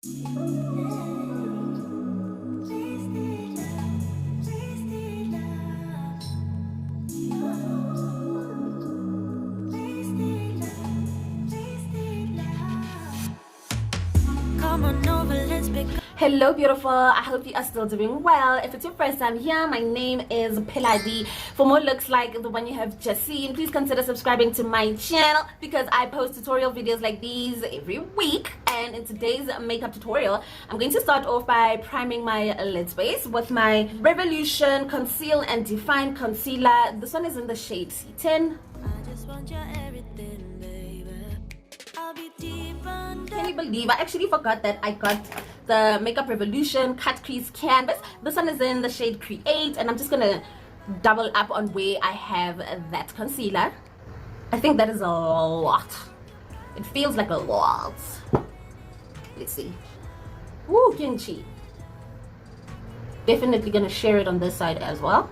Hello beautiful, I hope you are still doing well. If it's your first time here, my name is Piladi. For more looks like the one you have just seen, please consider subscribing to my channel because I post tutorial videos like these every week. And in today's makeup tutorial, I'm going to start off by priming my lid space with my Revolution Conceal and Define Concealer. This one is in the shade C10. I just want your everything, baby. I'll be deep under. Can you believe I actually forgot that I got the Makeup Revolution Cut Crease Canvas. This one is in the shade Create, and I'm just gonna double up on where I have that concealer. I think that is a lot. It feels like a lot. Let's see. Ooh, kimchi. Definitely gonna share it on this side as well.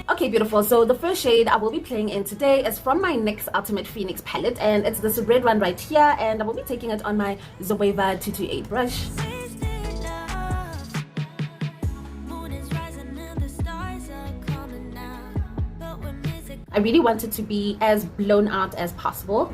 Okay beautiful, so the first shade I will be playing in today is from my NYX Ultimate Phoenix palette, and it's this red one right here, and I will be taking it on my Zoeva 228 brush. I really want it to be as blown out as possible.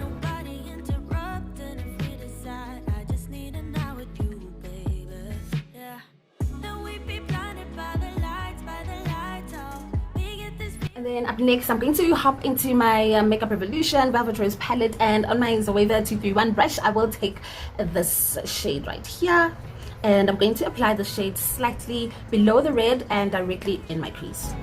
And then up next, I'm going to hop into my Makeup Revolution Velvet Rose palette, and on my Zoeva 231 brush, I will take this shade right here, and I'm going to apply the shade slightly below the red and directly in my crease.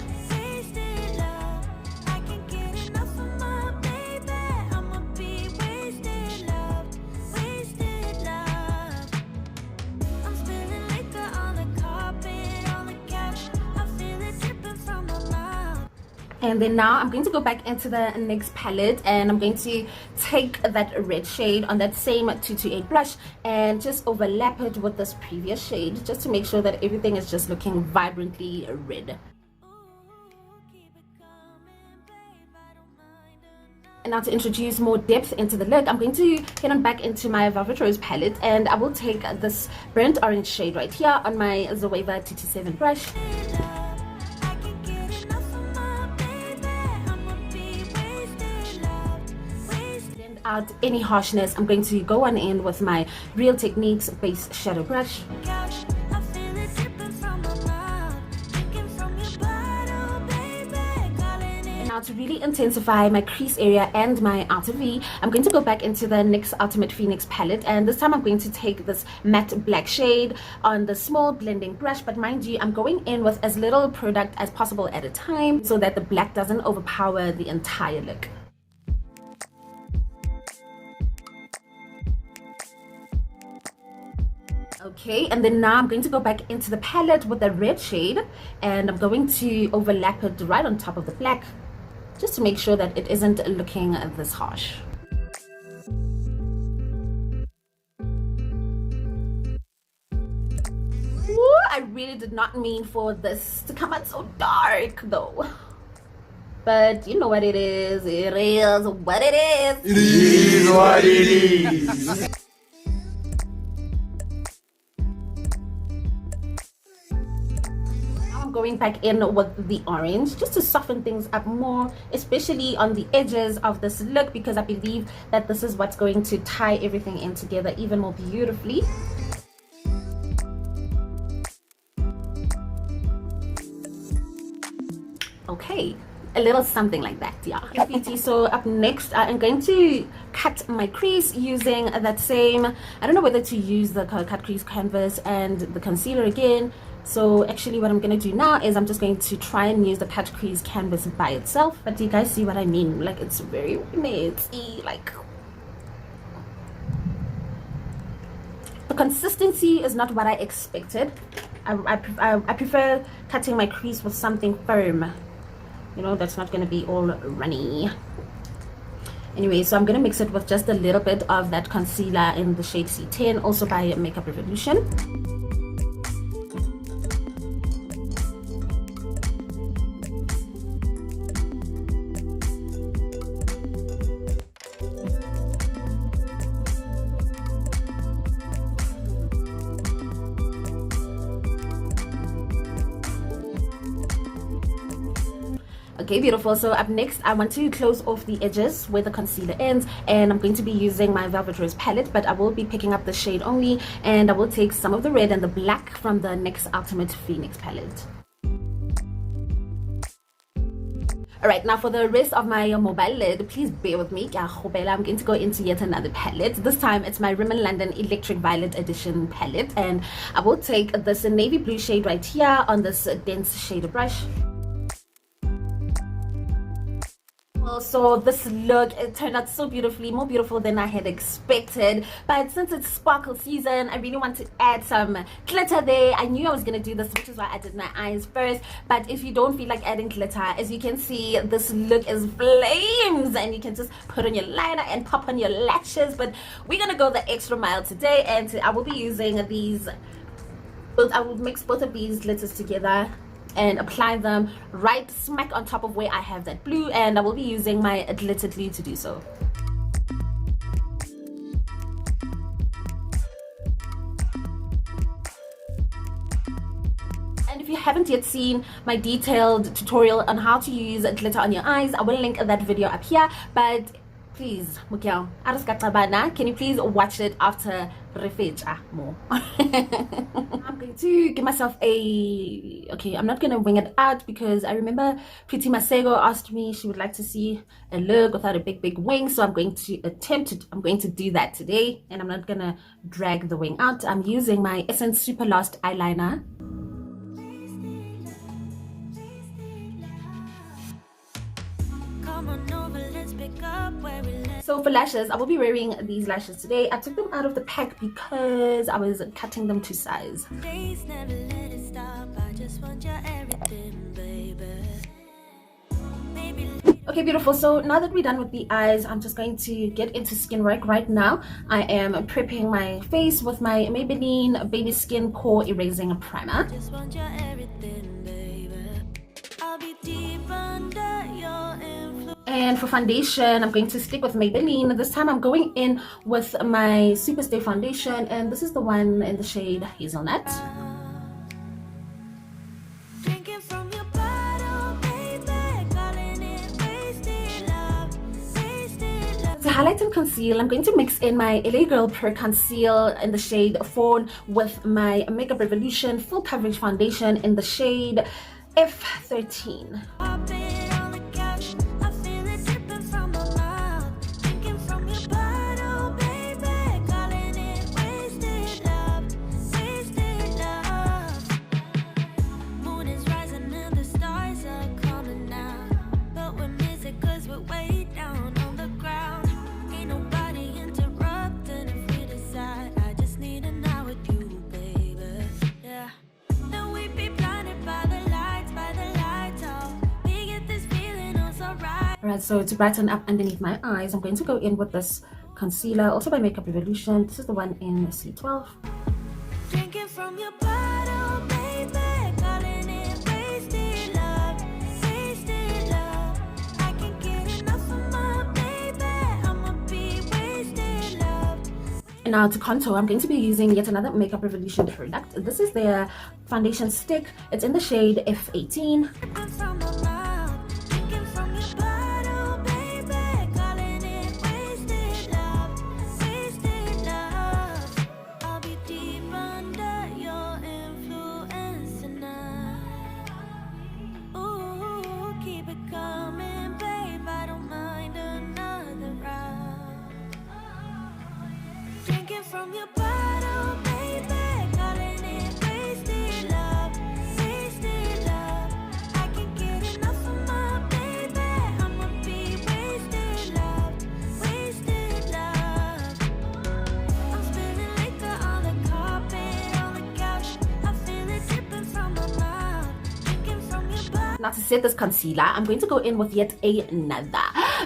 And then now I'm going to go back into the NYX palette, and I'm going to take that red shade on that same 228 blush and just overlap it with this previous shade, just to make sure that everything is just looking vibrantly red. And now to introduce more depth into the look, I'm going to head on back into my Velvet Rose palette, and I will take this burnt orange shade right here on my Zoeva 227 brush. Out any harshness, I'm going to go on in with my Real Techniques base shadow brush. And now to really intensify my crease area and my outer V, I'm going to go back into the NYX Ultimate Phoenix palette, and this time I'm going to take this matte black shade on the small blending brush, but mind you, I'm going in with as little product as possible at a time so that the black doesn't overpower the entire look. Okay, and then now I'm going to go back into the palette with the red shade, and I'm going to overlap it right on top of the black, just to make sure that it isn't looking this harsh. Ooh, I really did not mean for this to come out so dark though. But you know what it is. It is what it is. It is what it is. Going back in with the orange just to soften things up more, especially on the edges of this look, because I believe that this is what's going to tie everything in together even more beautifully. Okay, a little something like that, yeah. So up next, I'm going to cut my crease using that same, I don't know whether to use the cut crease canvas and the concealer again. So actually what I'm going to do now is I'm just going to try and use the cut crease canvas by itself. But do you guys see what I mean? Like, it's very messy. Like, the consistency is not what I expected. I prefer cutting my crease with something firm, you know, that's not going to be all runny. Anyway, so I'm going to mix it with just a little bit of that concealer in the shade C10, also by Makeup Revolution. Okay, beautiful. So up next, I want to close off the edges where the concealer ends, and I'm going to be using my Velvet Rose palette, but I will be picking up the shade only, and I will take some of the red and the black from the NYX Ultimate Phoenix palette. Alright, now for the rest of my mobile lid, please bear with me. I'm going to go into yet another palette. This time it's my Rimmel London Electric Violet Edition palette, and I will take this navy blue shade right here on this dense shader brush. So this look, it turned out so beautifully, more beautiful than I had expected. But since it's sparkle season, I really want to add some glitter there. I knew I was gonna do this, which is why I did my eyes first. But if you don't feel like adding glitter, as you can see, this look is flames, and you can just put on your liner and pop on your lashes. But we're gonna go the extra mile today, and I will be using these, I will mix both of these glitters together and apply them right smack on top of where I have that blue, and I will be using my glitter glue to do so. And if you haven't yet seen my detailed tutorial on how to use glitter on your eyes, I will link that video up here. But please, Mukyao, can you please watch it after more? I'm going to give myself okay, I'm not going to wing it out, because I remember Pretty Masego asked me she would like to see a look without a big wing, so I'm going to do that today, and I'm not going to drag the wing out. I'm using my Essence Super Lost eyeliner. So for lashes, I will be wearing these lashes today. I took them out of the pack because I was cutting them to size. Okay, beautiful. So now that we're done with the eyes, I'm just going to get into skin work right now. I am prepping my face with my Maybelline Baby Skin Pore Erasing Primer. And for foundation, I'm going to stick with Maybelline. This time I'm going in with my Superstay foundation, and this is the one in the shade Hazelnut. To highlight and conceal, I'm going to mix in my LA Girl Pro Conceal in the shade Fawn with my Makeup Revolution Full Coverage Foundation in the shade F13. Alright, so to brighten up underneath my eyes, I'm going to go in with this concealer, also by Makeup Revolution. This is the one in C12. Drinking from your bottle, baby, calling it wasted love, wasted love. I can't get enough of my baby, I'ma be wasted love. And now to contour, I'm going to be using yet another Makeup Revolution product. This is their foundation stick. It's in the shade F18. From your bottle, baby, calling it wasted love, wasted love. I can't get enough of my baby, I'ma be wasted love, wasted love. I'm spilling liquor on the carpet, on the couch. I feel it dripping from my mouth, drinking from your bottle. Now to set this concealer, I'm going to go in with yet another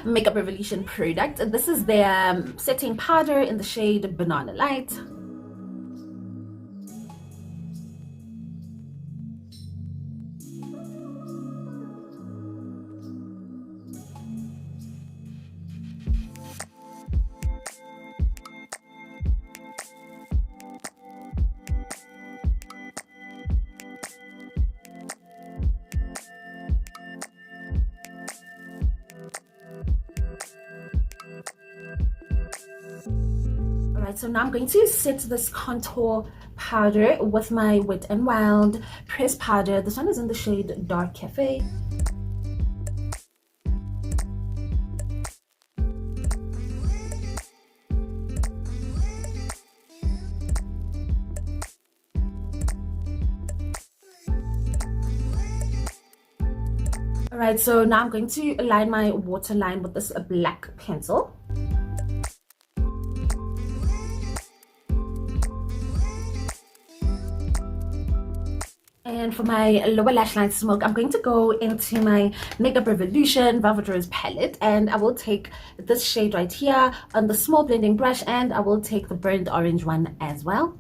Makeup Revolution product. This is their setting powder in the shade Banana Light. Alright, so now I'm going to set this contour powder with my Wet n Wild pressed powder. This one is in the shade Dark Cafe. Alright, so now I'm going to align my waterline with this black pencil. And for my lower lash line smoke, I'm going to go into my Makeup Revolution Velvet Rose palette, and I will take this shade right here on the small blending brush, and I will take the burnt orange one as well.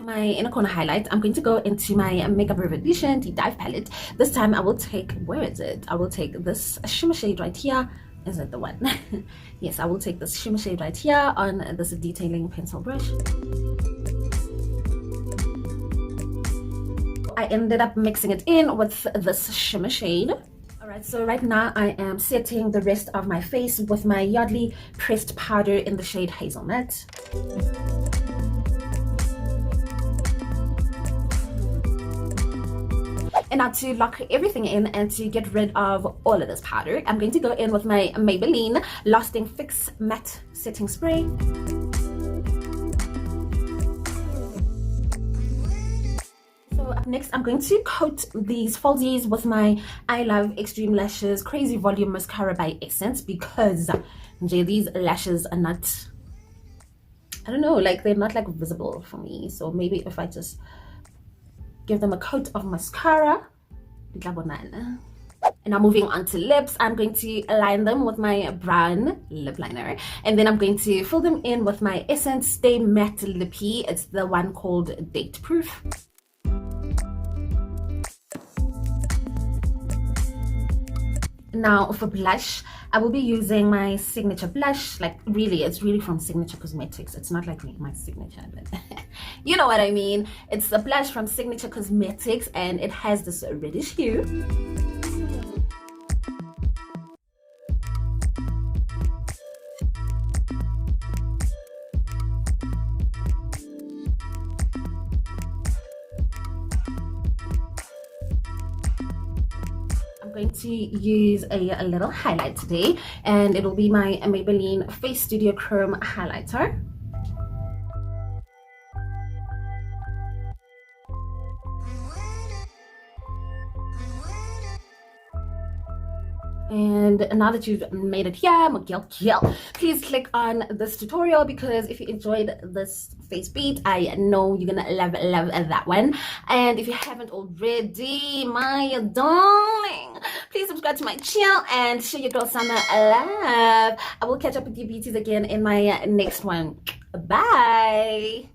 My inner corner highlight, I'm going to go into my Makeup Revolution Deep Dive palette. This time I will take, where is it? I will take this shimmer shade right here. Is it the one? Yes, I will take this shimmer shade right here on this detailing pencil brush. I ended up mixing it in with this shimmer shade. Alright, so right now I am setting the rest of my face with my Yardley pressed powder in the shade Hazelnut. And now to lock everything in and to get rid of all of this powder, I'm going to go in with my Maybelline Lasting Fix Matte Setting Spray. So up next, I'm going to coat these falsies with my I Love Extreme Lashes Crazy Volume Mascara by Essence, because these lashes are not, I don't know, like they're not like visible for me. So maybe if I just give them a coat of mascara. And now moving on to lips, I'm going to align them with my brown lip liner, and then I'm going to fill them in with my Essence Stay Matte Lippy. It's the one called Date Proof. Now for blush, I will be using my signature blush. Like really, it's really from Signature Cosmetics. It's not like my signature, but you know what I mean. It's a blush from Signature Cosmetics, and it has this reddish hue. I'm going to use a little highlight today, and it will be my Maybelline Face Studio Chrome highlighter. And now that you've made it here, Miguel, please click on this tutorial, because if you enjoyed this face beat, I know you're gonna love that one. And if you haven't already, my darling, please subscribe to my channel and show your girl some love. I will catch up with you beauties again in my next one. Bye.